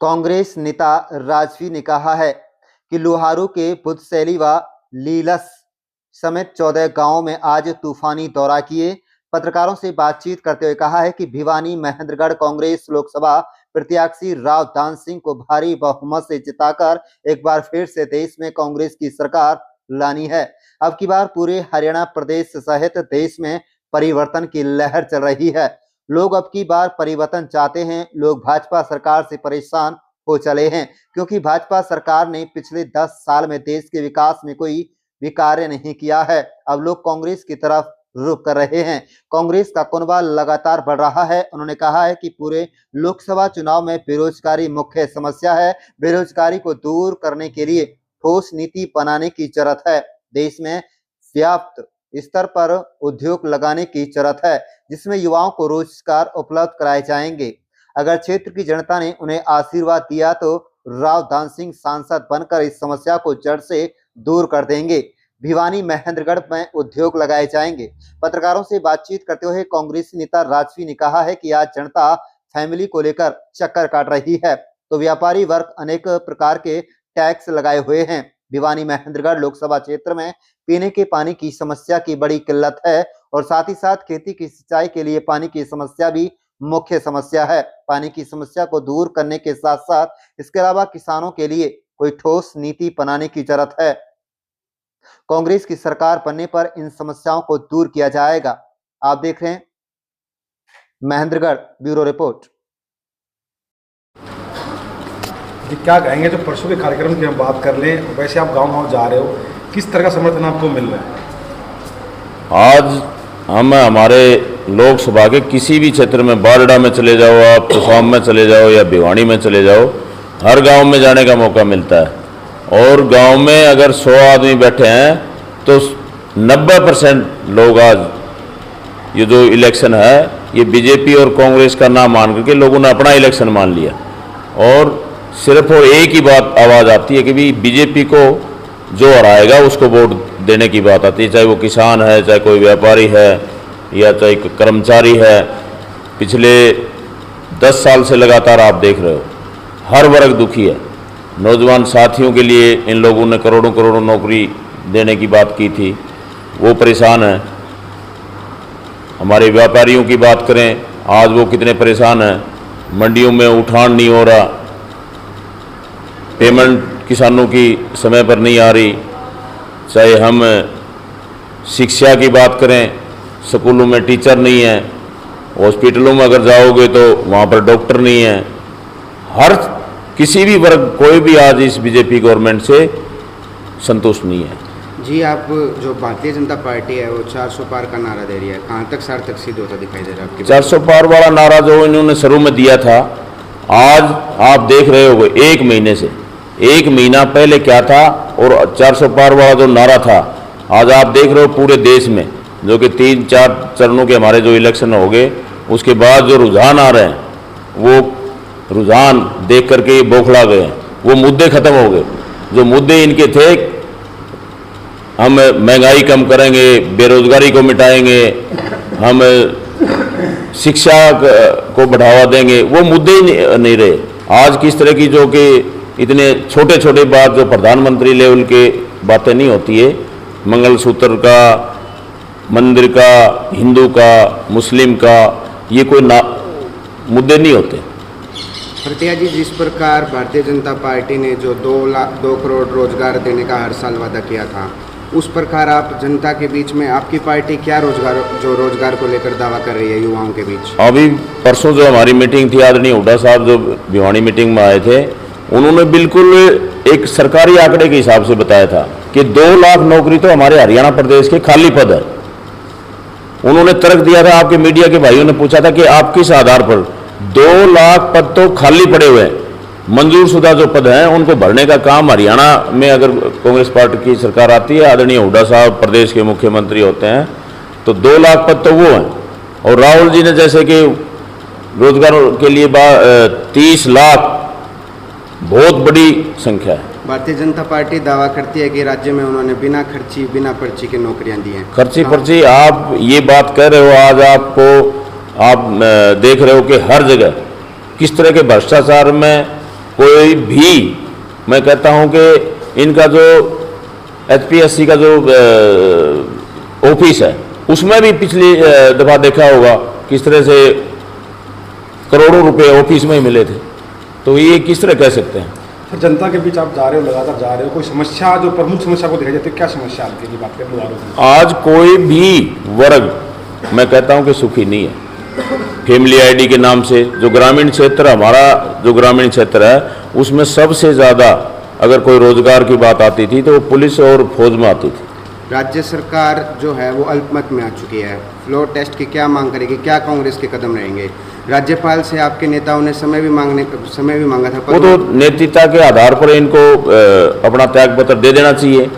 कांग्रेस नेता राजवी ने कहा है कि लोहारू के बुधसैली व लीलस समेत 14 गांवों में आज तूफानी दौरा किए। पत्रकारों से बातचीत करते हुए कहा है कि भिवानी महेंद्रगढ़ कांग्रेस लोकसभा प्रत्याशी राव दान सिंह को भारी बहुमत से जिताकर एक बार फिर से देश में कांग्रेस की सरकार लानी है। अब की बार पूरे हरियाणा प्रदेश सहित देश में परिवर्तन की लहर चल रही है। लोग अब की बार परिवर्तन चाहते हैं। लोग भाजपा सरकार से परेशान हो चले हैं क्योंकि भाजपा सरकार ने पिछले 10 साल में देश के विकास में कोई भी कार्य नहीं किया है। अब लोग कांग्रेस की तरफ रुख कर रहे हैं। कांग्रेस का कुनबा लगातार बढ़ रहा है। उन्होंने कहा है कि पूरे लोकसभा चुनाव में बेरोजगारी मुख्य समस्या है। बेरोजगारी को दूर करने के लिए ठोस नीति बनाने की जरूरत है। देश में व्याप्त स्तर पर उद्योग लगाने की जरूरत है जिसमें युवाओं को रोजगार उपलब्ध कराए जाएंगे। अगर क्षेत्र की जनता ने उन्हें आशीर्वाद दिया तो राव दान सिंह सांसद बनकर इस समस्या को जड़ से दूर कर देंगे। भिवानी महेंद्रगढ़ में उद्योग लगाए जाएंगे। पत्रकारों से बातचीत करते हुए कांग्रेस नेता राजवी ने कहा है कि आज जनता फैमिली को लेकर चक्कर काट रही है तो व्यापारी वर्ग अनेक प्रकार के टैक्स लगाए हुए हैं। भिवानी महेंद्रगढ़ लोकसभा क्षेत्र में पीने के पानी की समस्या की बड़ी किल्लत है और साथ ही साथ खेती की सिंचाई के लिए पानी की समस्या भी मुख्य समस्या है। पानी की समस्या को दूर करने के साथ साथ इसके अलावा किसानों के लिए कोई ठोस नीति बनाने की जरूरत है। कांग्रेस की सरकार बनने पर इन समस्याओं को दूर किया जाएगा। आप देख रहे हैं महेंद्रगढ़ ब्यूरो रिपोर्ट। जी क्या कहेंगे, जो परसों के कार्यक्रम की हम बात कर लें, वैसे आप गांव-गांव जा रहे हो, किस तरह का समर्थन आपको मिल रहा है? आज हम हमारे लोकसभा के किसी भी क्षेत्र में, बारडा में चले जाओ, आप कुसाम में चले जाओ या भिवानी में चले जाओ, हर गांव में जाने का मौका मिलता है। और गांव में अगर 100 आदमी बैठे हैं तो 90% लोग आज ये जो इलेक्शन है ये बीजेपी और कांग्रेस का नाम मान करके लोगों ने अपना इलेक्शन मान लिया और सिर्फ और एक ही बात आवाज़ आती है कि भी बीजेपी को जो हराएगा उसको वोट देने की बात आती है, चाहे वो किसान है, चाहे कोई व्यापारी है या चाहे कर्मचारी है। पिछले 10 साल से लगातार आप देख रहे हो हर वर्ग दुखी है। नौजवान साथियों के लिए इन लोगों ने करोड़ों करोड़ों नौकरी देने की बात की थी, वो परेशान हैं। हमारे व्यापारियों की बात करें, आज वो कितने परेशान हैं। मंडियों में उठान नहीं हो रहा, पेमेंट किसानों की समय पर नहीं आ रही। चाहे हम शिक्षा की बात करें, स्कूलों में टीचर नहीं है, हॉस्पिटलों में अगर जाओगे तो वहाँ पर डॉक्टर नहीं है। हर किसी भी वर्ग, कोई भी आज इस बीजेपी गवर्नमेंट से संतुष्ट नहीं है। जी, आप जो भारतीय जनता पार्टी है वो 400 पार का नारा दे रही है, कहाँ तक सार्थक सिद्ध होता दिखाई दे रहा है आपके? 400 पार वाला नारा जो इन्होंने शुरू में दिया था, आज आप देख रहे हो 1 महीने से, 1 महीना पहले क्या था और 400 पार वाला जो नारा था, आज आप देख रहे हो पूरे देश में, जो कि 3-4 चरणों के हमारे जो इलेक्शन हो गए उसके बाद जो रुझान आ रहे हैं, वो रुझान देख करके ये बौखला गए हैं। वो मुद्दे खत्म हो गए। जो मुद्दे इनके थे, हम महंगाई कम करेंगे, बेरोजगारी को मिटाएंगे, हम शिक्षा को बढ़ावा देंगे, वो मुद्दे ही नहीं रहे। आज किस तरह की जो कि इतने छोटे छोटे बात, जो प्रधानमंत्री लेवल के बातें नहीं होती है, मंगलसूत्र का, मंदिर का, हिंदू का, मुस्लिम का, ये कोई मुद्दे नहीं होते। प्रत्या जी, जिस प्रकार भारतीय जनता पार्टी ने जो 2 करोड़ रोजगार देने का हर साल वादा किया था, उस प्रकार आप जनता के बीच में आपकी पार्टी क्या रोजगार को लेकर दावा कर रही है युवाओं के बीच? अभी परसों जो हमारी मीटिंग थी, आदरणीय हुड्डा साहब जो भिवानी मीटिंग में आए थे, उन्होंने बिल्कुल एक सरकारी आंकड़े के हिसाब से बताया था कि 2 लाख नौकरी तो हमारे हरियाणा प्रदेश के खाली पद है। उन्होंने तर्क दिया था, आपके मीडिया के भाइयों ने पूछा था कि आप किस आधार पर, 2 लाख पद तो खाली पड़े हुए हैं, मंजूर शुदा जो पद हैं उनको भरने का काम हरियाणा में अगर कांग्रेस पार्टी की सरकार आती है, आदरणीय हुड्डा साहब प्रदेश के मुख्यमंत्री होते हैं, तो 2 लाख पद तो वो हैं। और राहुल जी ने जैसे कि रोजगार के लिए 30 लाख, बहुत बड़ी संख्या है। भारतीय जनता पार्टी दावा करती है कि राज्य में उन्होंने बिना खर्ची, बिना पर्ची की नौकरियां दी हैं। खर्ची पर्ची, आप ये बात कह रहे हो, आज आप देख रहे हो कि हर जगह किस तरह के भ्रष्टाचार में कोई भी, मैं कहता हूं कि इनका जो HPSC का जो ऑफिस है उसमें भी पिछली दफा देखा होगा किस तरह से करोड़ों रुपए ऑफिस में ही मिले थे। तो ये किस तरह कह सकते हैं? सर, जनता के बीच आप जा रहे हो, लगातार जा रहे हो, कोई समस्या जो प्रमुख समस्या को देखा जाए तो क्या समस्या आपकी बात करें लोहारों की? आज कोई भी वर्ग मैं कहता हूं कि सुखी नहीं है। फैमिली आईडी के नाम से जो ग्रामीण क्षेत्र, हमारा जो ग्रामीण क्षेत्र है उसमें सबसे ज़्यादा अगर कोई रोजगार की बात आती थी तो वो पुलिस और फौज में आती थी। राज्य सरकार जो है वो अल्पमत में आ चुकी है, फ्लोर टेस्ट की क्या मांग करेगी, क्या कांग्रेस के कदम रहेंगे? राज्यपाल से आपके नेताओं ने समय भी मांगा था, वो तो नेतृत्व के आधार पर इनको अपना त्याग पत्र दे देना चाहिए।